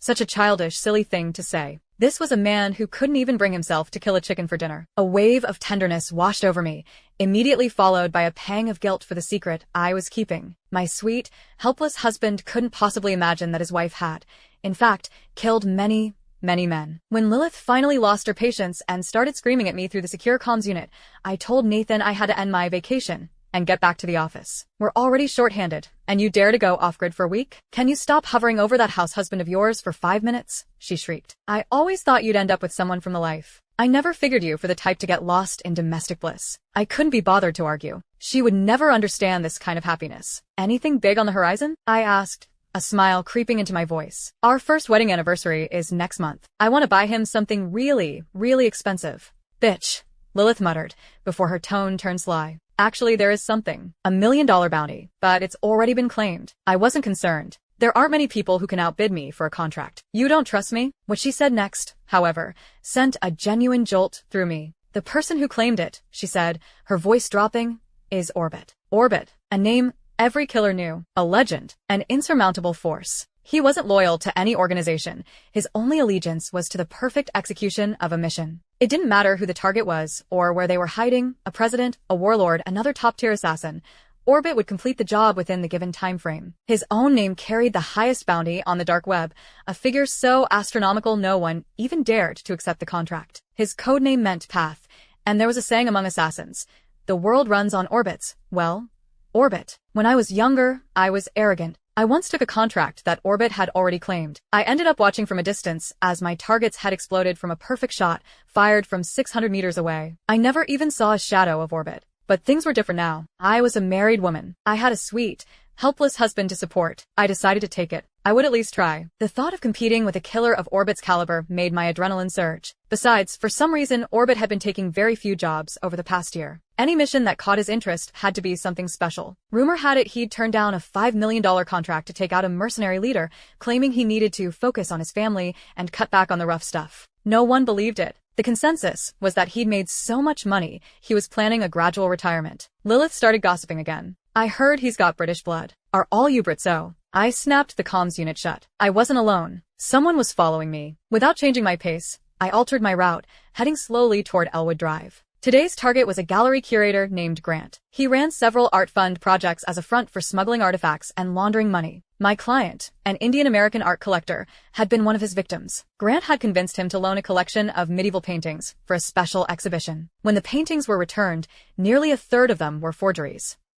Such a childish, silly thing to say. This was a man who couldn't even bring himself to kill a chicken for dinner. A wave of tenderness washed over me, immediately followed by a pang of guilt for the secret I was keeping. My sweet, helpless husband couldn't possibly imagine that his wife had, in fact, killed many men. When Lilith finally lost her patience and started screaming at me through the secure comms unit, I told Nathan I had to end my vacation and get back to the office. We're already short-handed, and you dare to go off-grid for a week? Can you stop hovering over that house husband of yours for 5 minutes? She shrieked. I always thought you'd end up with someone from the life. I never figured you for the type to get lost in domestic bliss. I couldn't be bothered to argue. She would never understand this kind of happiness. Anything big on the horizon? I asked, a smile creeping into my voice. Our first wedding anniversary is next month. I want to buy him something really expensive. Bitch, Lilith muttered, before her tone turned sly. Actually, there is something. $1 million bounty, but it's already been claimed. I wasn't concerned. There aren't many people who can outbid me for a contract. You don't trust me? What she said next, however, sent a genuine jolt through me. The person who claimed it, she said, her voice dropping, is Orbit. Orbit, a name every killer knew, a legend, an insurmountable force. He wasn't loyal to any organization. His only allegiance was to the perfect execution of a mission. It didn't matter who the target was, or where they were hiding, a president, a warlord, another top-tier assassin. Orbit would complete the job within the given time frame. His own name carried the highest bounty on the dark web, a figure so astronomical no one even dared to accept the contract. His codename meant Path, and there was a saying among assassins, the world runs on orbits. Well, Orbit. When I was younger, I was arrogant. I once took a contract that Orbit had already claimed. I ended up watching from a distance as my targets had exploded from a perfect shot, fired from 600 meters away. I never even saw a shadow of Orbit. But things were different now. I was a married woman. I had a sweet, helpless husband to support. I decided to take it. I would at least try. The thought of competing with a killer of Orbit's caliber made my adrenaline surge. Besides, for some reason, Orbit had been taking very few jobs over the past year. Any mission that caught his interest had to be something special. Rumor had it he'd turned down a $5 million contract to take out a mercenary leader, claiming he needed to focus on his family and cut back on the rough stuff. No one believed it. The consensus was that he'd made so much money, he was planning a gradual retirement. Lilith started gossiping again. I heard he's got British blood. Are all you Brits so? I snapped the comms unit shut. I wasn't alone. Someone was following me. Without changing my pace, I altered my route, heading slowly toward Elwood Drive. Today's target was a gallery curator named Grant. He ran several art fund projects as a front for smuggling artifacts and laundering money. My client, an Indian-American art collector, had been one of his victims. Grant had convinced him to loan a collection of medieval paintings for a special exhibition. When the paintings were returned, nearly a third of them were forgeries.